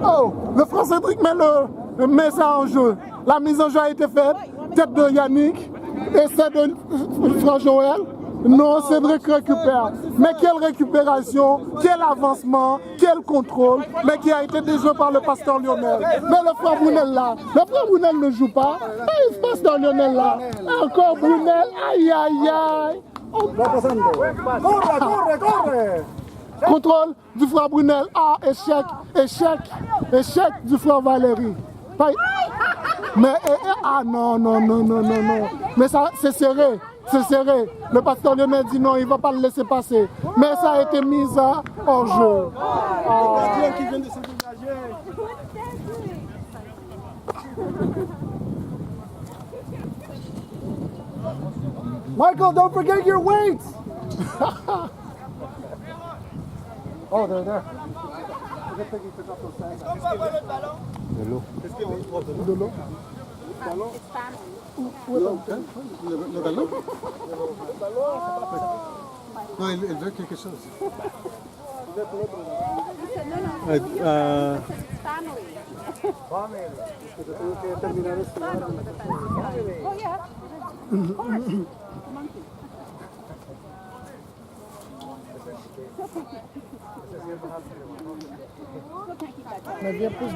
Oh, le frère Cédric met ça en jeu. La mise en jeu a été faite. Tête de Yannick. Essai de frère Joël. Non, Cédric récupère. Mais quelle récupération, quel avancement, quel contrôle, mais qui a été déjoué par le pasteur Lionel. Mais le frère Brunel là, le frère Brunel ne joue pas. Et le pasteur Lionel là, encore Brunel, aïe aïe aïe. Contrôle du frère Brunel. Ah, échec du frère Valérie. Mais, non. Mais ça, c'est serré. Le pasteur Lionel dit non, il ne va pas le laisser passer. Mais ça a été mis en jeu. Qui vient de se dégager. Michael, don't forget your weights. Oh, they're there. De l'eau. De l'eau. Le ballon? Non, il veut quelque chose.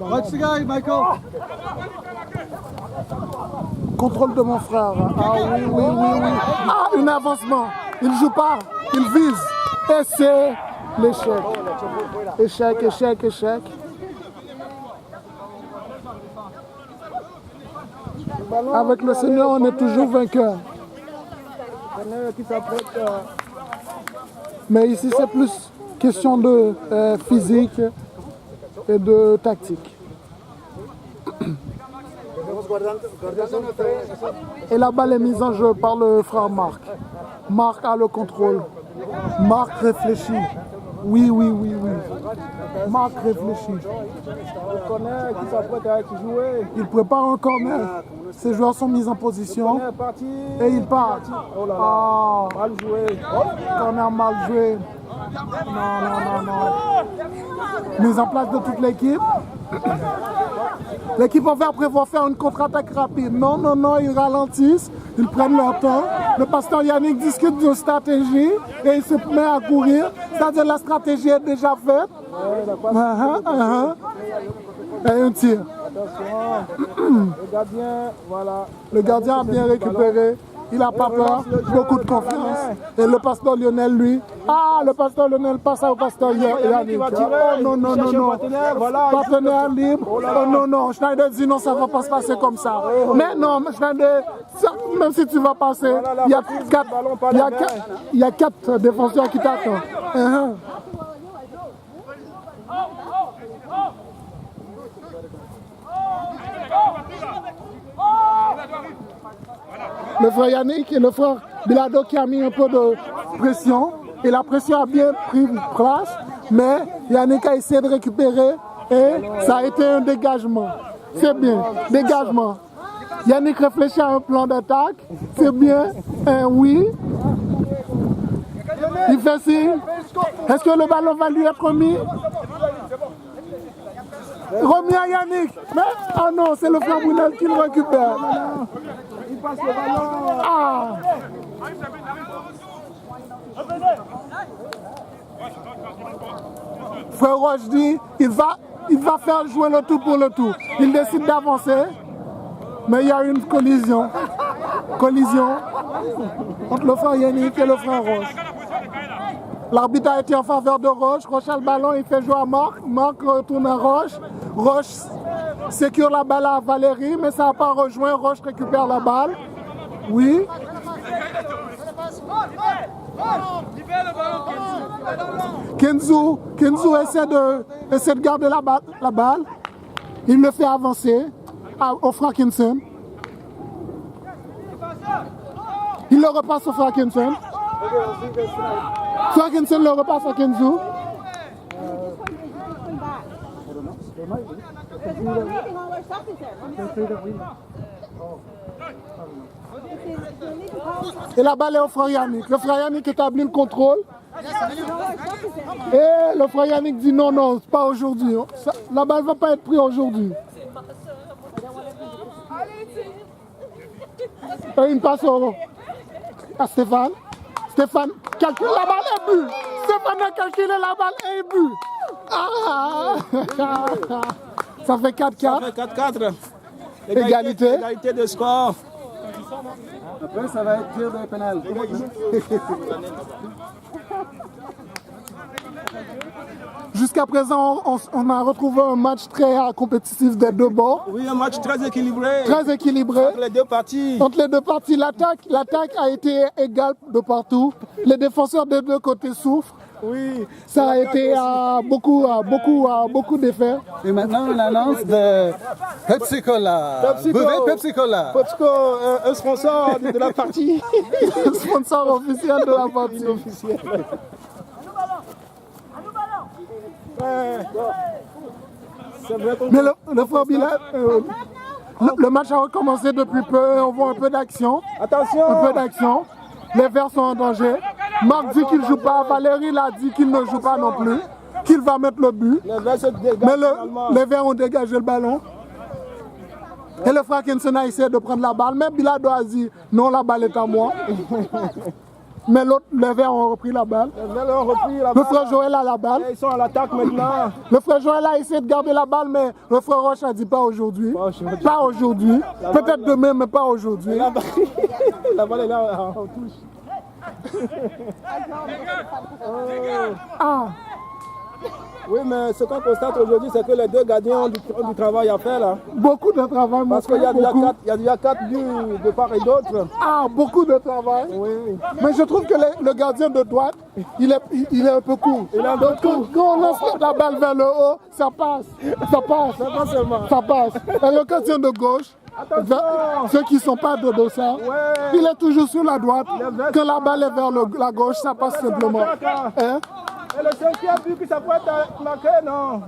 Watch the guy, Michael. Contrôle de mon frère. Ah oui. Ah, un avancement. Il ne joue pas, il vise. Et c'est l'échec. Échec. Avec le Seigneur, on est toujours vainqueur. Mais ici, c'est plus question de physique et de tactique. Et la balle est mise en jeu par le frère Marc. Marc a le contrôle. Marc réfléchit. Oui. Marc réfléchit. Il prépare un corner. Ses joueurs sont mis en position. Et il part. Ah, mal joué. Corner mal joué. Non. Mise en place de toute l'équipe. L'équipe en vert prévoit faire une contre-attaque rapide. Non, ils ralentissent, ils prennent leur temps. Le pasteur Yannick discute de stratégie et il se met à courir. C'est-à-dire que la stratégie est déjà faite. Et un tir. Le gardien, voilà. Le gardien a bien récupéré. Il n'a pas peur, beaucoup de confiance. Et le pasteur Lionel, lui, le pasteur Lionel passe au pasteur Yannick. Oh non. Partenaire libre. Oh non. Schneider dit non, ça ne va pas se passer comme ça. Mais non, Schneider, même si tu vas passer, il y a quatre défenseurs qui t'attendent. Le frère Yannick et le frère Bilado qui a mis un peu de pression. Et la pression a bien pris place. Mais Yannick a essayé de récupérer et ça a été un dégagement. C'est bien, dégagement. Yannick réfléchit à un plan d'attaque. C'est bien, oui. Il fait signe. Est-ce que le ballon va lui être remis? Remis à Yannick. Mais, non, c'est le frère Brunel qui le récupère. Il passe le ballon. Frère Roche dit, il va faire jouer le tout pour le tout. Il décide d'avancer, mais il y a une collision. Entre le frère Yannick et le frère Roche. L'arbitre a été en faveur de Roche. Roche a le ballon, il fait jouer à Marc. Marc retourne à Roche. Roche sécure la balle à Valérie, mais ça n'a pas rejoint. Roche récupère la balle. Oui. Kenzo essaie de garder la balle. Il le fait avancer au Frankinson. Il le repasse au Frankinson. Frankinson le repasse à Kenzo. Et la balle est au frère Yannick. Le frère Yannick établit le contrôle. Et le frère Yannick dit non, non, c'est pas aujourd'hui. La balle ne va pas être prise aujourd'hui. Et une passe à Stéphane. Stéphane calcule la balle et but. Stéphane a calculé la balle et but. Ah. Ça fait 4-4. Ça fait 4-4. Égalité. Égalité de score. Après, ça va être tir de pénal. Jusqu'à présent, on a retrouvé un match très compétitif des deux bords. Oui, un match très équilibré. Très équilibré. Entre les deux parties. Entre les deux parties, l'attaque a été égale de partout. Les défenseurs des deux côtés souffrent. Oui. Ça a été beaucoup d'effets. Et maintenant, on annonce de Pepsi Cola. Buvez Pepsi Cola. PepsiCo, un sponsor de la partie. Sponsor officiel de la partie. Mais le frère Bilal, le match a recommencé depuis peu. On voit un peu d'action. Attention. Un peu d'action. Les Verts sont en danger. Marc dit qu'il ne joue pas. Valérie l'a dit qu'il ne joue pas non plus. Qu'il va mettre le but. Les Verts se dégagent. Mais les Verts ont dégagé le ballon. Et le frère Kenson a essayé de prendre la balle. Mais Bilal a dit non, la balle est à moi. Mais les Verts ont repris la balle. Les Verts ont repris la balle. Le frère Joël a la balle. Et ils sont à l'attaque maintenant. Le frère Joël a essayé de garder la balle, mais le frère Roche a dit pas aujourd'hui. Pas aujourd'hui. Peut-être demain, mais pas aujourd'hui. La balle est là en touche. Ah. Oui, mais ce qu'on constate aujourd'hui, c'est que les deux gardiens ont du travail à faire là. Beaucoup de travail, mon Parce qu'il frère, y a déjà 4 buts de part et d'autre. Ah, beaucoup de travail. Oui. Mais je trouve que le gardien de droite, il est un peu court. Il est un peu court. Quand on lance la balle vers le haut, ça passe. Ça passe. Pas seulement. Ça passe. Et le gardien de gauche, ceux qui ne sont pas de dossard, il est toujours sur la droite. Quand la balle est vers la gauche, ça passe simplement. Hein? Et le cinquième but que ça peut être marqué, non.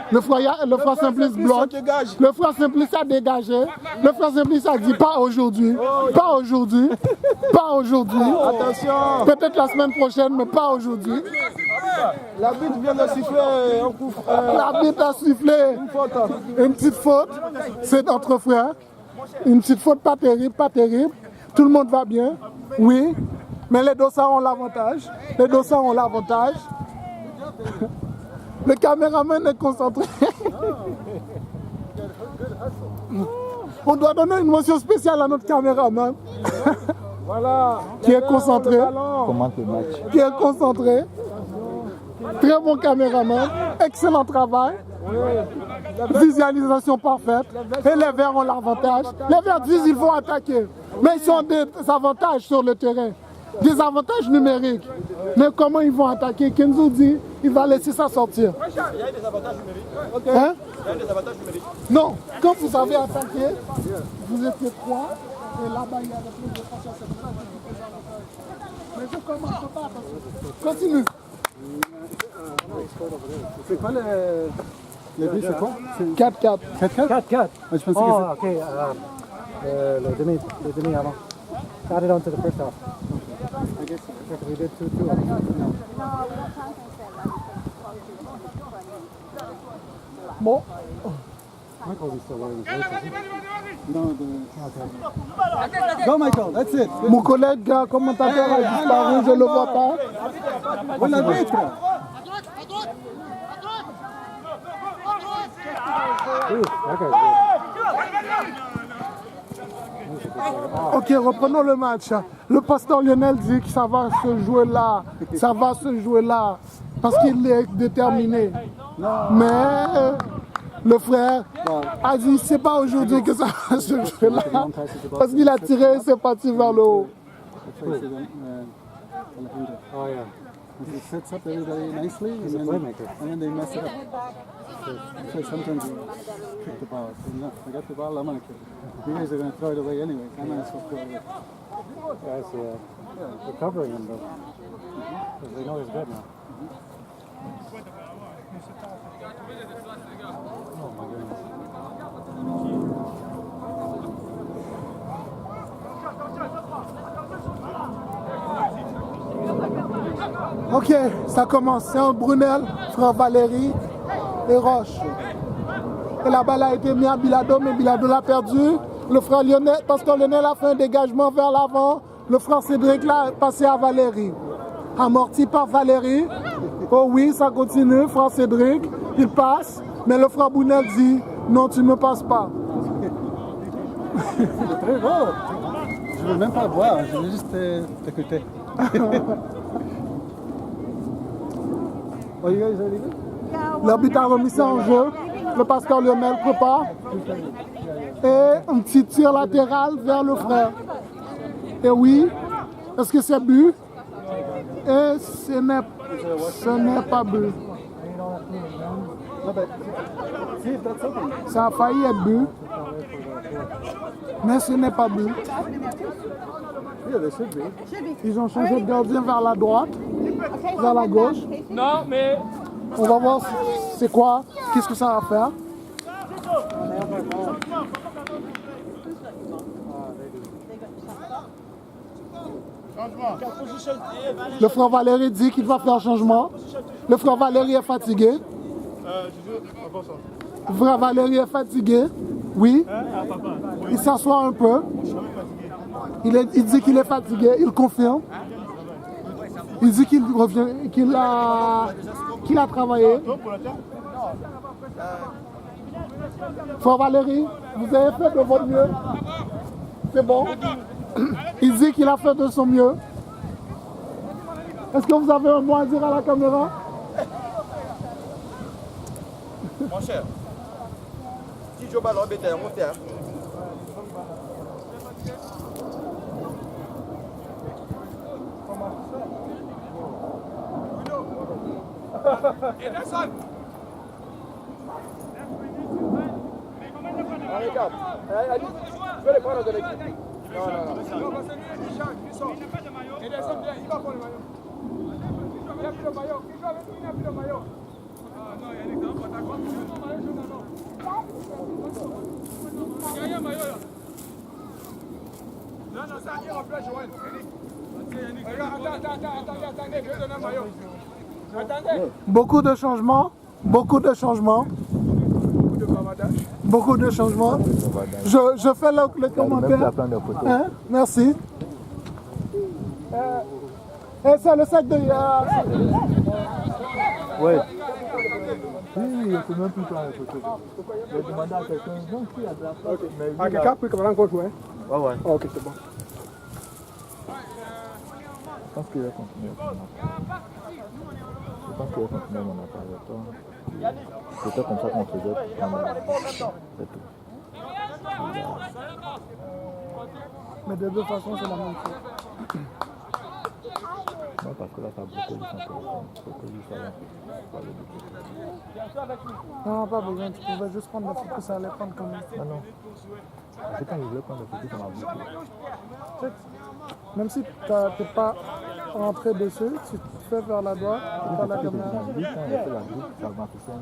Le frère Simplice bloque. Le frère Simplice a dégagé. Le frère Simplice a dit pas aujourd'hui. Pas aujourd'hui. Pas aujourd'hui. Attention. Peut-être la semaine prochaine, mais pas aujourd'hui. L'arbitre vient de siffler un coup. L'arbitre a sifflé une petite faute. C'est entre frères. Une petite faute pas terrible, pas terrible. Tout le monde va bien. Oui. Mais les dossards ont l'avantage. Les dossards ont l'avantage. Le caméraman est concentré. On doit donner une mention spéciale à notre caméraman. Voilà. Qui est concentré. Commente le match. Qui est concentré. Très bon caméraman. Excellent travail. Visualisation parfaite. Et les Verts ont l'avantage. Les Verts disent qu'il faut attaquer. Mais ils ont des avantages sur le terrain. Des avantages numériques. Mais comment ils vont attaquer? Kenzo dit il va laisser ça sortir. Il y a des avantages numériques. Hein? Il y a des avantages numériques. Non, quand vous avez attaqué, vous étiez 3 et là-bas il y a plus de défenseurs. C'est pour ça que vous des avantages. Mais je commence pas. Continue. C'est quoi les buts, c'est quoi? 4-4. 4-4? 4-4. Je pensais que Oh, okay. Le demi avant. Added on to the first half. Because we did 2-2. Bon, Michael is still wearing his laces. No, Go, Michael, that's it. mon collègue commentateur a disparu, je ne le vois pas. On l'arbitre. Ooh, that guy's good. Ok, reprenons le match. Le pasteur Lionel dit que ça va se jouer là. Ça va se jouer là. Parce qu'il est déterminé. Mais le frère a dit c'est pas aujourd'hui que ça va se jouer là. Parce qu'il a tiré et c'est parti vers le haut. Oh, yeah. He sets up everybody nicely, He's a playmaker. and then they mess it up. So sometimes you kick the ball. So no, I got the ball, I'm going to kick it. You guys are going to throw it away anyway. I might as well throw it away. Guys, they're covering him, though. Because they know he's good now. Oh, my goodness. Ok, ça commence. C'est un Brunel, frère Valérie et Roche. Et la balle a été mise à Bilado, mais Bilado l'a perdu. Le frère Lionel, pasteur Lionel a fait un dégagement vers l'avant. Le frère Cédric l'a passé à Valérie. Amorti par Valérie. Oh oui, ça continue. Frère Cédric, il passe. Mais le frère Brunel dit, non, tu ne passes pas. C'est très beau. Je ne veux même pas voir, je veux juste t'écouter. Oh, you guys ready? L'arbitre a remis ça en jeu. Le pasteur Lionel prépare. Et un petit tir latéral vers le frère. Et oui, est-ce que c'est but? Et ce n'est pas but. Ça a failli être but. Mais ce n'est pas but. Yeah, they should be. Ils ont changé de gardien vers la droite, vers la gauche. Non, mais On va voir c'est quoi, qu'est-ce que ça va faire. Le frère Valérie dit qu'il va faire changement. Le frère Valérie est fatigué. Le frère Valérie est fatigué. Oui. Il s'assoit un peu. Il dit qu'il est fatigué. Il confirme. Il dit qu'il revient, qu'il a travaillé. Frère Valérie, vous avez fait de votre mieux. C'est bon. Il dit qu'il a fait de son mieux. Est-ce que vous avez un mot à dire à la caméra? mon cher, si je bats l'embêter, on fait. Regarde, je vais les prendre de l'équipe. Non. Il va prendre le maillot. Il a pris le maillot. Il a pris le maillot. Non, il y a des grands attaquants. Il y a un maillot là. Non, ça y est, on peut jouer. Regarde, attendez, je vais donner un maillot. Attendez. Beaucoup de changements. Beaucoup de changements. Beaucoup de changements. Je fais le commentaire. Hein? Merci. Et c'est le sac de... Ouais. Oui, on peut même plus prendre la photo. Je vais demander à quelqu'un, non, qui a de la place. Ah, quelqu'un peut comment encore jouer? Ouais, ouais. Oh, ok, c'est bon. Je pense qu'il va continuer. Je pense qu'il va continuer mon apparition. C'était comme ça qu'on faisait. C'est tout. Mais de toute façon, c'est la même chose. Non, parce que là, ça a bloqué son téléphone. Il faut que lui soit Non, pas besoin. Tu pouvais juste prendre la photo, ça allait prendre comme ça. Ah non. C'est quand je voulais prendre la photo, ça m'a bloqué. Même si tu n'es pas rentré dessus, tu te fais vers la droite, vers la caméra. Quand j'ai fait la boucle, ça m'affichait un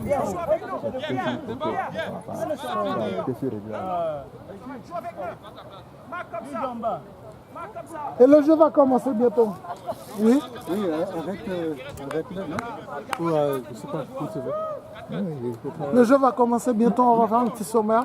message. Et le jeu va commencer bientôt. Oui. Oui, avec le non? Ou je sais pas, où tu veux. Le jeu va commencer bientôt, on va faire un petit sommaire.